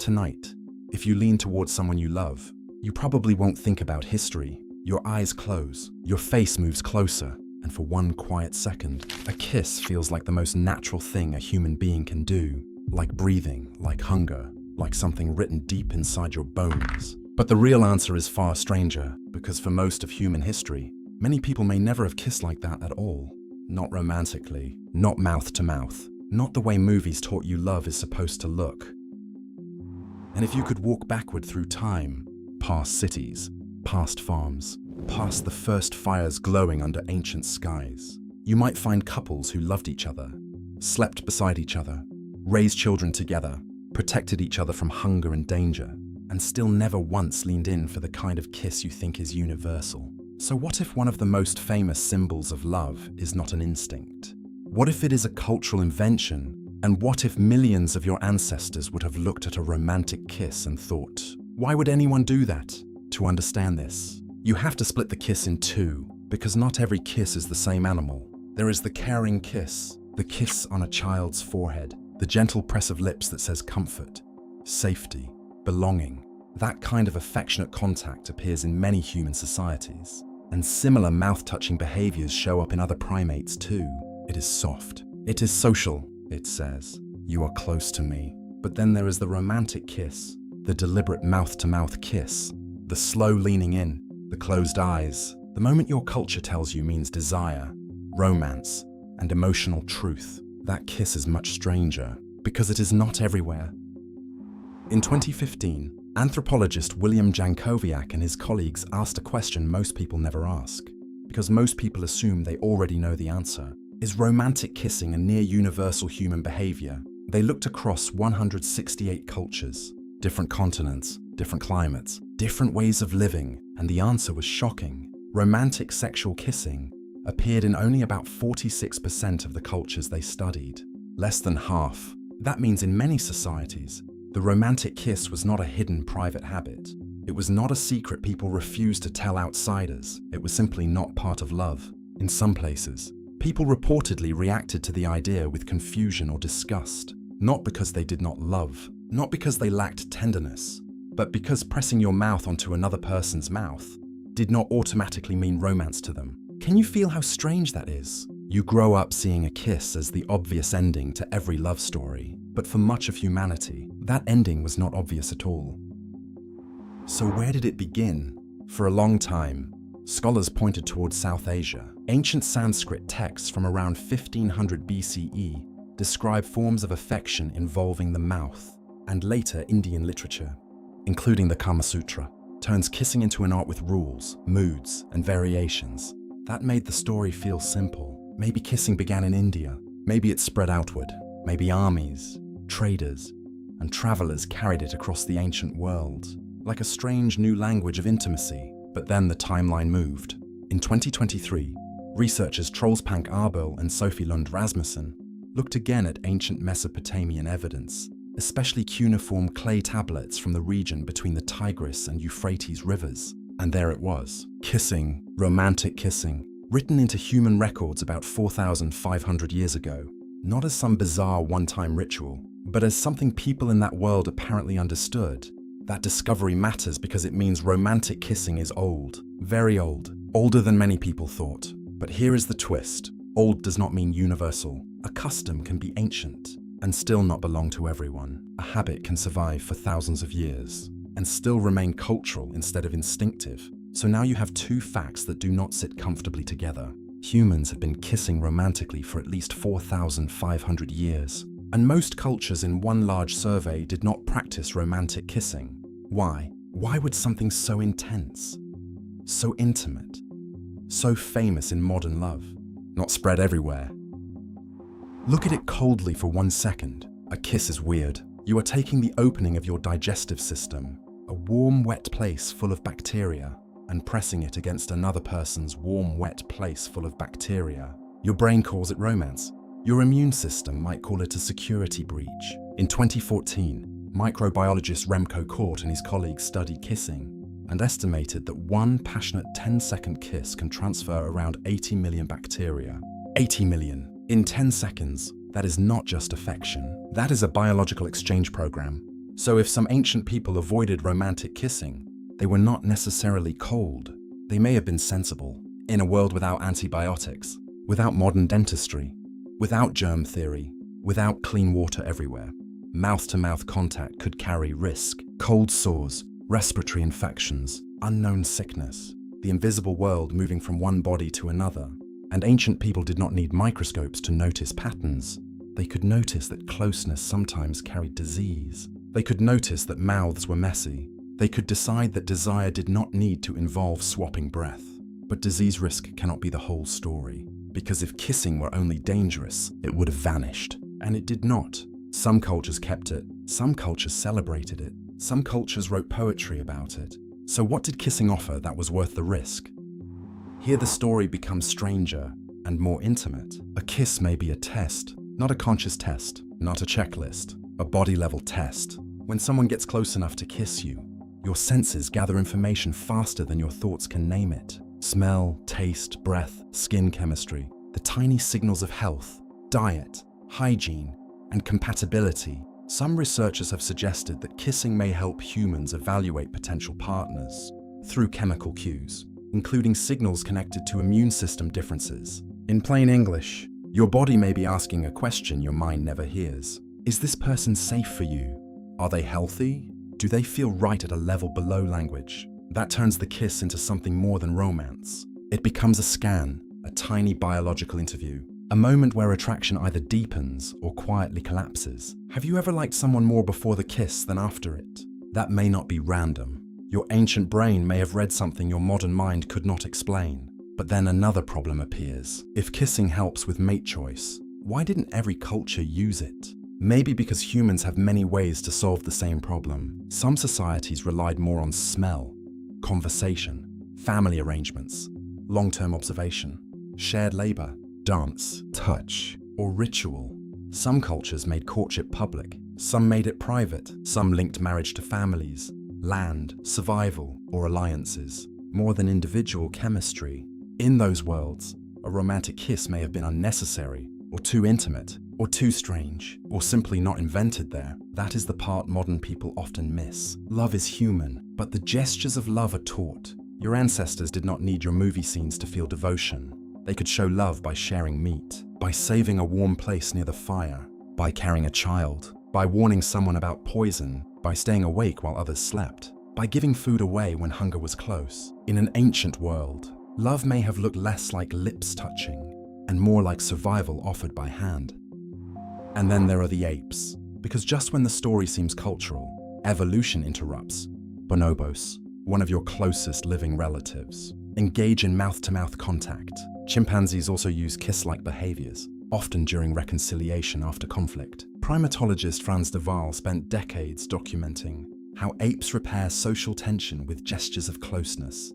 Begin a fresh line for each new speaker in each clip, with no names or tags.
Tonight, if you lean towards someone you love, you probably won't think about history. Your eyes close, your face moves closer, and for one quiet second, a kiss feels like the most natural thing a human being can do. Like breathing, like hunger, like something written deep inside your bones. But the real answer is far stranger, because for most of human history, many people may never have kissed like that at all. Not romantically, not mouth to mouth, not the way movies taught you love is supposed to look. And if you could walk backward through time, past cities, past farms, past the first fires glowing under ancient skies, you might find couples who loved each other, slept beside each other, raised children together, protected each other from hunger and danger, and still never once leaned in for the kind of kiss you think is universal. So what if one of the most famous symbols of love is not an instinct? What if it is a cultural invention? And what if millions of your ancestors would have looked at a romantic kiss and thought, why would anyone do that? To understand this, you have to split the kiss in two, because not every kiss is the same animal. There is the caring kiss, the kiss on a child's forehead, the gentle press of lips that says comfort, safety, belonging. That kind of affectionate contact appears in many human societies, and similar mouth-touching behaviors show up in other primates too. It is soft. It is social, it says. You are close to me. But then there is the romantic kiss, the deliberate mouth-to-mouth kiss, the slow leaning in, the closed eyes. The moment your culture tells you means desire, romance, and emotional truth. That kiss is much stranger, because it is not everywhere. In 2015, anthropologist William Jankowiak and his colleagues asked a question most people never ask, because most people assume they already know the answer. Is romantic kissing a near-universal human behavior? They looked across 168 cultures, different continents, different climates, different ways of living, and the answer was shocking. Romantic sexual kissing appeared in only about 46% of the cultures they studied. Less than half. That means in many societies, the romantic kiss was not a hidden private habit. It was not a secret people refused to tell outsiders. It was simply not part of love. In some places, people reportedly reacted to the idea with confusion or disgust, not because they did not love, not because they lacked tenderness, but because pressing your mouth onto another person's mouth did not automatically mean romance to them. Can you feel how strange that is? You grow up seeing a kiss as the obvious ending to every love story, but for much of humanity, that ending was not obvious at all. So where did it begin? For a long time, scholars pointed towards South Asia. Ancient Sanskrit texts from around 1500 BCE describe forms of affection involving the mouth, and later Indian literature, including the Kama Sutra, turns kissing into an art with rules, moods, and variations. That made the story feel simple. Maybe kissing began in India, maybe it spread outward, maybe armies, traders, and travelers carried it across the ancient world, like a strange new language of intimacy. But then the timeline moved. In 2023, researchers Trollspank Arbel and Sophie Lund Rasmussen looked again at ancient Mesopotamian evidence, especially cuneiform clay tablets from the region between the Tigris and Euphrates rivers. And there it was, kissing, romantic kissing, written into human records about 4,500 years ago, not as some bizarre one-time ritual, but as something people in that world apparently understood. That discovery matters because it means romantic kissing is old, very old, older than many people thought. But here is the twist. Old does not mean universal. A custom can be ancient and still not belong to everyone. A habit can survive for thousands of years and still remain cultural instead of instinctive. So now you have two facts that do not sit comfortably together. Humans have been kissing romantically for at least 4,500 years. And most cultures in one large survey did not practice romantic kissing. Why? Why would something so intense, so intimate, so famous in modern love, not spread everywhere? Look at it coldly for 1 second. A kiss is weird. You are taking the opening of your digestive system, a warm, wet place full of bacteria, and pressing it against another person's warm, wet place full of bacteria. Your brain calls it romance. Your immune system might call it a security breach. In 2014, microbiologist Remco Kort and his colleagues studied kissing and estimated that one passionate 10-second kiss can transfer around 80 million bacteria. 80 million. In 10 seconds, that is not just affection. That is a biological exchange program. So if some ancient people avoided romantic kissing, they were not necessarily cold. They may have been sensible. In a world without antibiotics, without modern dentistry, without germ theory, without clean water everywhere, mouth-to-mouth contact could carry risk. Cold sores, respiratory infections, unknown sickness, the invisible world moving from one body to another. And ancient people did not need microscopes to notice patterns. They could notice that closeness sometimes carried disease. They could notice that mouths were messy. They could decide that desire did not need to involve swapping breath. But disease risk cannot be the whole story, because if kissing were only dangerous, it would have vanished. And it did not. Some cultures kept it, some cultures celebrated it, some cultures wrote poetry about it. So what did kissing offer that was worth the risk? Here the story becomes stranger and more intimate. A kiss may be a test, not a conscious test, not a checklist, a body-level test. When someone gets close enough to kiss you, your senses gather information faster than your thoughts can name it. Smell, taste, breath, skin chemistry, the tiny signals of health, diet, hygiene, and compatibility. Some researchers have suggested that kissing may help humans evaluate potential partners through chemical cues, including signals connected to immune system differences. In plain English, your body may be asking a question your mind never hears. Is this person safe for you? Are they healthy? Do they feel right at a level below language? That turns the kiss into something more than romance. It becomes a scan, a tiny biological interview, a moment where attraction either deepens or quietly collapses. Have you ever liked someone more before the kiss than after it? That may not be random. Your ancient brain may have read something your modern mind could not explain. But then another problem appears. If kissing helps with mate choice, why didn't every culture use it? Maybe because humans have many ways to solve the same problem. Some societies relied more on smell, conversation, family arrangements, long-term observation, shared labor, dance, touch, or ritual. Some cultures made courtship public, some made it private, some linked marriage to families, land, survival, or alliances, more than individual chemistry. In those worlds, a romantic kiss may have been unnecessary, or too intimate, or too strange, or simply not invented there. That is the part modern people often miss. Love is human, but the gestures of love are taught. Your ancestors did not need your movie scenes to feel devotion. They could show love by sharing meat, by saving a warm place near the fire, by carrying a child, by warning someone about poison, by staying awake while others slept, by giving food away when hunger was close. In an ancient world, love may have looked less like lips touching and more like survival offered by hand. And then there are the apes, because just when the story seems cultural, evolution interrupts. Bonobos, one of your closest living relatives, engage in mouth-to-mouth contact. Chimpanzees also use kiss-like behaviors, often during reconciliation after conflict. Primatologist Frans de Waal spent decades documenting how apes repair social tension with gestures of closeness,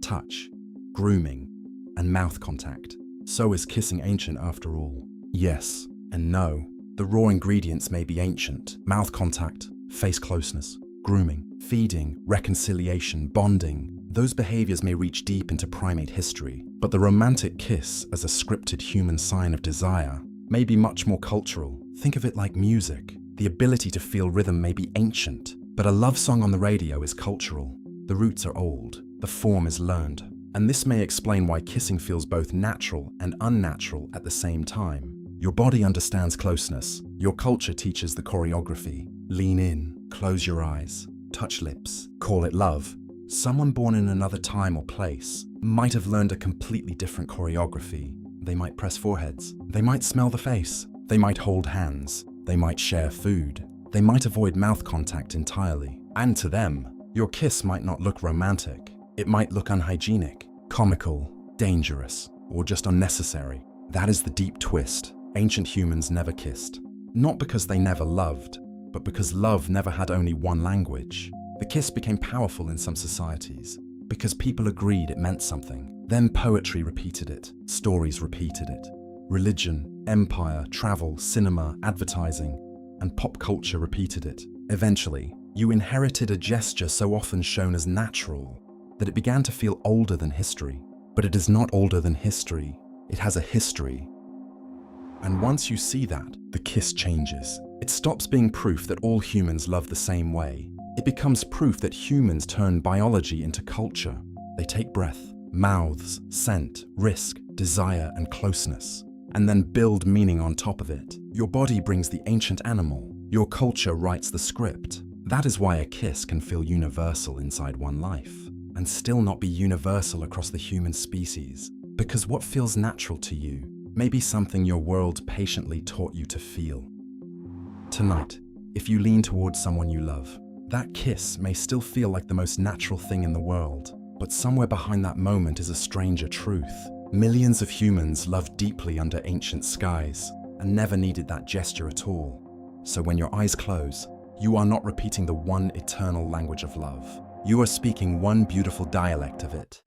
touch, grooming, and mouth contact. So is kissing ancient after all? Yes and no. The raw ingredients may be ancient: mouth contact, face closeness, grooming, feeding, reconciliation, bonding. Those behaviors may reach deep into primate history, but the romantic kiss as a scripted human sign of desire may be much more cultural. Think of it like music. The ability to feel rhythm may be ancient, but a love song on the radio is cultural. The roots are old, the form is learned, and this may explain why kissing feels both natural and unnatural at the same time. Your body understands closeness. Your culture teaches the choreography. Lean in, close your eyes, touch lips, call it love. Someone born in another time or place might have learned a completely different choreography. They might press foreheads. They might smell the face. They might hold hands. They might share food. They might avoid mouth contact entirely. And to them, your kiss might not look romantic. It might look unhygienic, comical, dangerous, or just unnecessary. That is the deep twist. Ancient humans never kissed. Not because they never loved, but because love never had only one language. The kiss became powerful in some societies because people agreed it meant something. Then poetry repeated it, stories repeated it. Religion, empire, travel, cinema, advertising, and pop culture repeated it. Eventually, you inherited a gesture so often shown as natural that it began to feel older than history. But it is not older than history. It has a history. And once you see that, the kiss changes. It stops being proof that all humans love the same way. It becomes proof that humans turn biology into culture. They take breath, mouths, scent, risk, desire, and closeness, and then build meaning on top of it. Your body brings the ancient animal. Your culture writes the script. That is why a kiss can feel universal inside one life, and still not be universal across the human species. Because what feels natural to you may be something your world patiently taught you to feel. Tonight, if you lean towards someone you love, that kiss may still feel like the most natural thing in the world, but somewhere behind that moment is a stranger truth. Millions of humans loved deeply under ancient skies and never needed that gesture at all. So when your eyes close, you are not repeating the one eternal language of love. You are speaking one beautiful dialect of it.